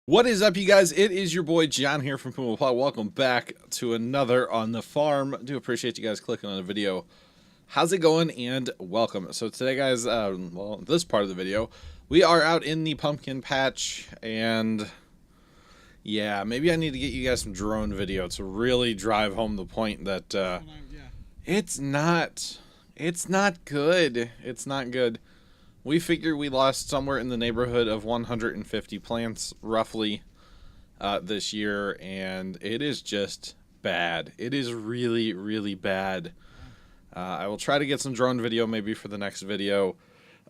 What is up, you guys? It is your boy John here from Pumaplow. Welcome back to another on the farm. I do appreciate you guys clicking on the video. How's it going? And welcome. So today, guys, well, this part of the video, we are out in the pumpkin patch, and yeah, maybe I need to get you guys some drone video to really drive home the point that it's not good. It's not good. We figure we lost somewhere in the neighborhood of 150 plants, roughly, this year, and it is just bad. It is really, really bad. I will try to get some drone video maybe for the next video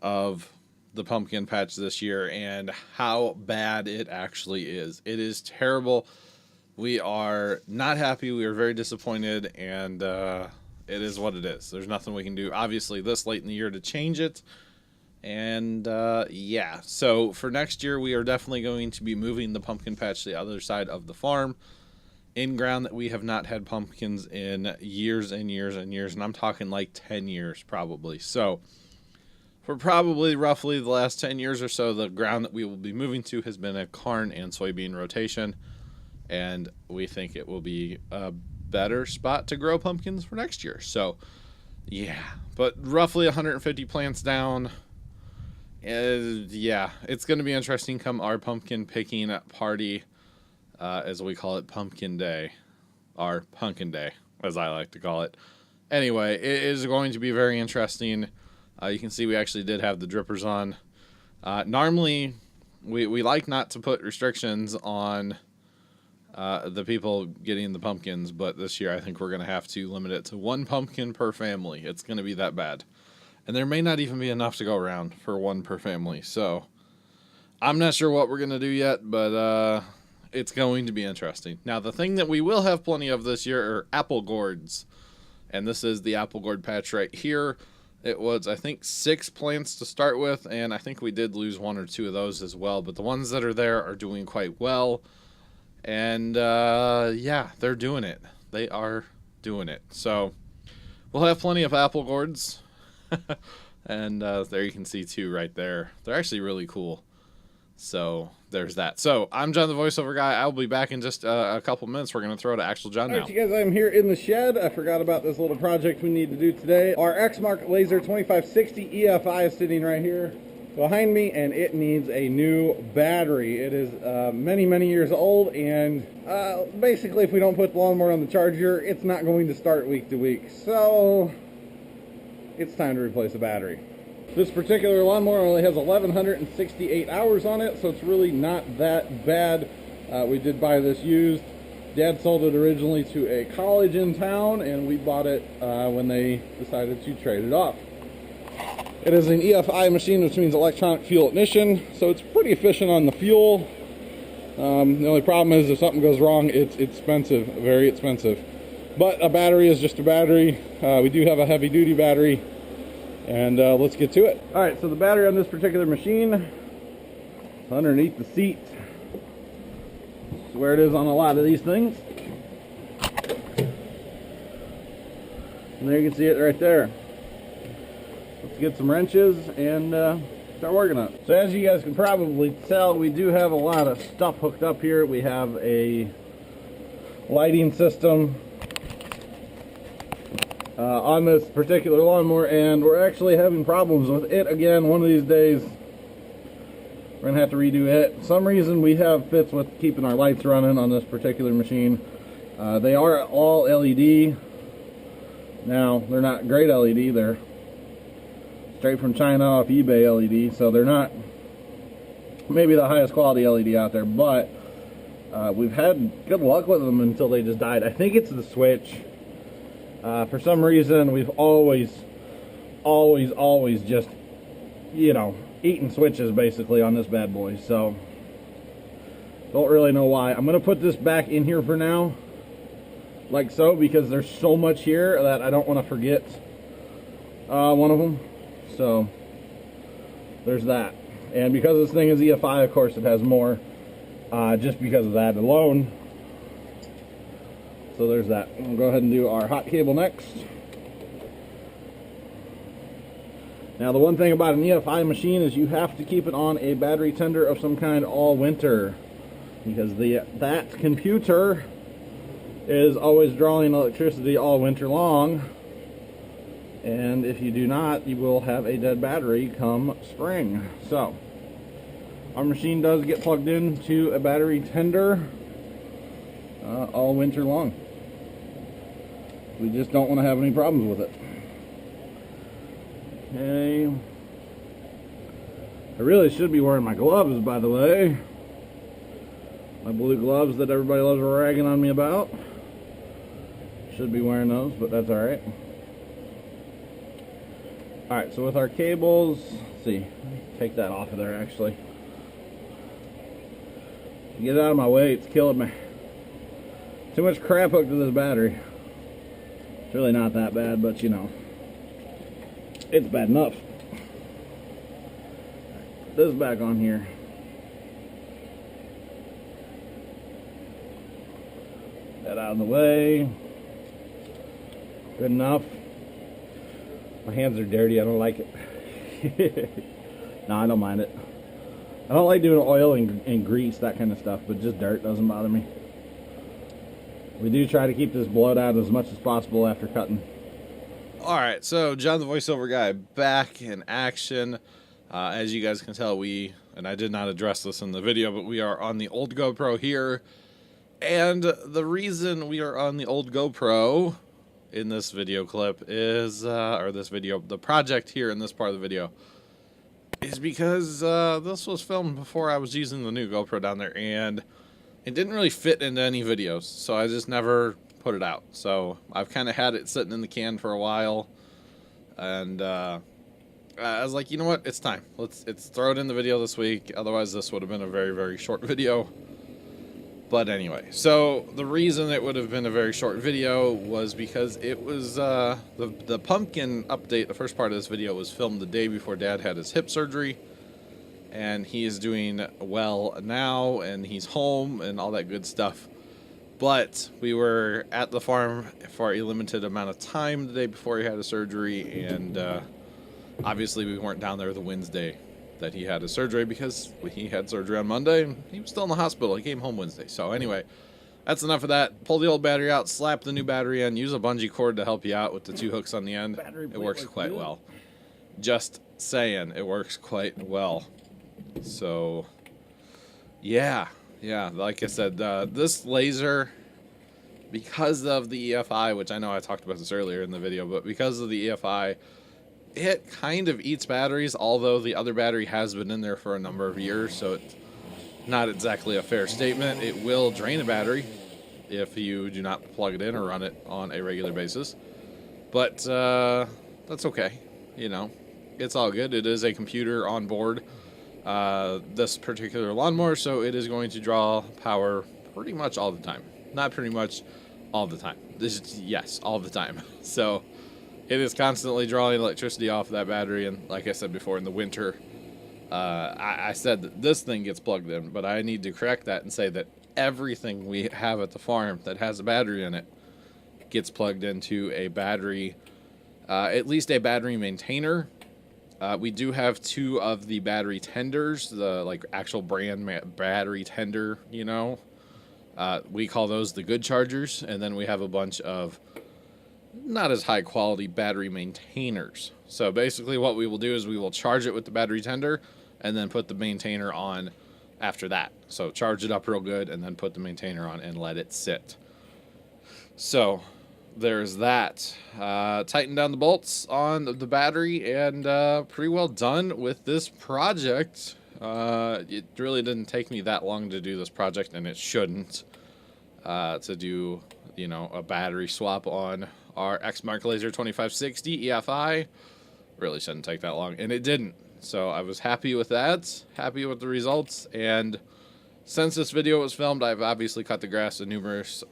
of the pumpkin patch this year and how bad it actually is. It is terrible. We are not happy. We are very disappointed, and it is what it is. There's nothing we can do, obviously, this late in the year to change it. And yeah, so for next year we are definitely going to be moving the pumpkin patch to the other side of the farm, in ground that we have not had pumpkins in years and years and years, and I'm talking like 10 years probably. So for probably roughly the last 10 years or so, the ground that we will be moving to has been a corn and soybean rotation, and we think it will be a better spot to grow pumpkins for next year. So yeah, but roughly 150 plants down. Yeah, it's going to be interesting come our pumpkin picking party, as we call it, Pumpkin Day, our Pumpkin Day, as I like to call it. Anyway, it is going to be very interesting. You can see we actually did have the drippers on. Normally, we like not to put restrictions on the people getting the pumpkins, but this year I think we're going to have to limit it to one pumpkin per family. It's going to be that bad. And there may not even be enough to go around for one per family. So I'm not sure what we're going to do yet, but it's going to be interesting. Now, the thing that we will have plenty of this year are apple gourds. And this is the apple gourd patch right here. It was, I think, 6 plants to start with, and I think we did lose 1 or 2 of those as well. But the ones that are there are doing quite well. And yeah, they're doing it. They are doing it. So we'll have plenty of apple gourds. And there you can see 2 right there. They're actually really cool. So there's that. So I'm John, the voiceover guy. I'll be back in just a couple minutes. We're going to throw to actual John now. All right, you guys, I'm here in the shed. I forgot about this little project we need to do today. Our Exmark Lazer 2560 EFI is sitting right here behind me, and it needs a new battery. It is many, many years old, and basically if we don't put the lawnmower on the charger, it's not going to start week to week. So it's time to replace the battery. This particular lawnmower only has 1,168 hours on it, so it's really not that bad. We did buy this used. Dad sold it originally to a college in town, and we bought it when they decided to trade it off. It is an EFI machine, which means electronic fuel ignition, so it's pretty efficient on the fuel. The only problem is if something goes wrong, it's expensive, very expensive. But a battery is just a battery. We do have a heavy duty battery, and let's get to it. All right, so the battery on this particular machine is underneath the seat. This is where it is on a lot of these things. And there you can see it right there. Let's get some wrenches and start working on it. So as you guys can probably tell, we do have a lot of stuff hooked up here. We have a lighting system on this particular lawnmower, and we're actually having problems with it again. One of these days we're gonna have to redo it. For some reason we have fits with keeping our lights running on this particular machine. They are all LED. Now, they're not great LED, they're straight from China off eBay LED, so they're not maybe the highest quality LED out there, but we've had good luck with them until they just died. I think it's the switch. For some reason, we've always just, you know, eaten switches basically on this bad boy. So, don't really know why. I'm going to put this back in here for now, like so, because there's so much here that I don't want to forget one of them. So, there's that. And because this thing is EFI, of course, it has more, just because of that alone. So there's that. We'll go ahead and do our hot cable next. Now the one thing about an EFI machine is you have to keep it on a battery tender of some kind all winter. because that computer is always drawing electricity all winter long, and if you do not, you will have a dead battery come spring. So our machine does get plugged into a battery tender all winter long. We just don't want to have any problems with it. Okay. I really should be wearing my gloves, by the way. My blue gloves that everybody loves ragging on me about. Should be wearing those, but that's alright. Alright, so with our cables, let's see, take that off of there actually. Get it out of my way, it's killing me. Too much crap hooked to this battery. It's really not that bad, but you know, it's bad enough. Put this back on here. That out of the way. Good enough. My hands are dirty, I don't like it. No, I don't mind it. I don't like doing oil and grease, that kind of stuff, but just dirt doesn't bother me. We do try to keep this blowed out as much as possible after cutting. Alright, so John the voiceover guy back in action. As you guys can tell, and I did not address this in the video, but we are on the old GoPro here. And the reason we are on the old GoPro in this video clip is, the project here in this part of the video, is because this was filmed before I was using the new GoPro down there, and it didn't really fit into any videos, so I just never put it out. So I've kind of had it sitting in the can for a while, and I was like, you know what, it's time. Let's throw it in the video this week. Otherwise, this would have been a very, very short video. But anyway, so the reason it would have been a very short video was because it was the pumpkin update. The first part of this video was filmed the day before Dad had his hip surgery, and he is doing well now, and he's home and all that good stuff. But we were at the farm for a limited amount of time the day before he had his surgery, and obviously we weren't down there the Wednesday that he had his surgery, because he had surgery on Monday and he was still in the hospital. He came home Wednesday. So anyway, that's enough of that. Pull the old battery out, slap the new battery in, use a bungee cord to help you out with the 2 hooks on the end. It works quite well. Just saying, it works quite well. So yeah, like I said, this laser, because of the EFI, which I know I talked about this earlier in the video, but because of the EFI, it kind of eats batteries, although the other battery has been in there for a number of years, so it's not exactly a fair statement. It will drain a battery if you do not plug it in or run it on a regular basis, but that's okay. You know, it's all good. It is a computer on board, this particular lawnmower, so it is going to draw power pretty much all the time. Not pretty much all the time. Yes, all the time. So it is constantly drawing electricity off of that battery, and like I said before, in the winter, I said that this thing gets plugged in, but I need to correct that and say that everything we have at the farm that has a battery in it gets plugged into a battery, at least a battery maintainer. We do have 2 of the battery tenders, the like actual brand battery tender, you know. We call those the good chargers, and then we have a bunch of not as high quality battery maintainers. So basically what we will do is we will charge it with the battery tender and then put the maintainer on after that. So charge it up real good and then put the maintainer on and let it sit. So there's that. Tighten down the bolts on the battery, and pretty well done with this project. It really didn't take me that long to do this project, and it shouldn't, to do, you know, a battery swap on our Exmark Lazer 2560 EFI. Really shouldn't take that long, and it didn't. So I was happy with that, happy with the results, and since this video was filmed, I've obviously cut the grass numerous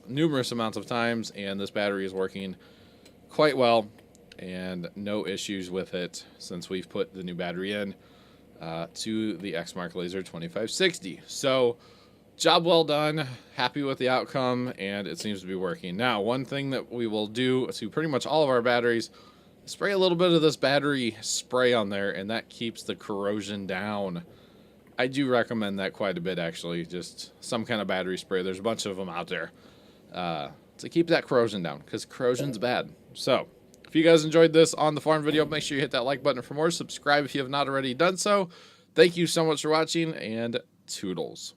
amounts of times, and this battery is working quite well, and no issues with it since we've put the new battery in to the Exmark Lazer 2560. So job well done, happy with the outcome, and it seems to be working. Now, one thing that we will do to pretty much all of our batteries, spray a little bit of this battery spray on there, and that keeps the corrosion down I do recommend that quite a bit, actually. Just some kind of battery spray. There's a bunch of them out there to keep that corrosion down, because corrosion's bad. So, if you guys enjoyed this on the farm video, make sure you hit that like button for more. Subscribe if you have not already done so. Thank you so much for watching, and toodles.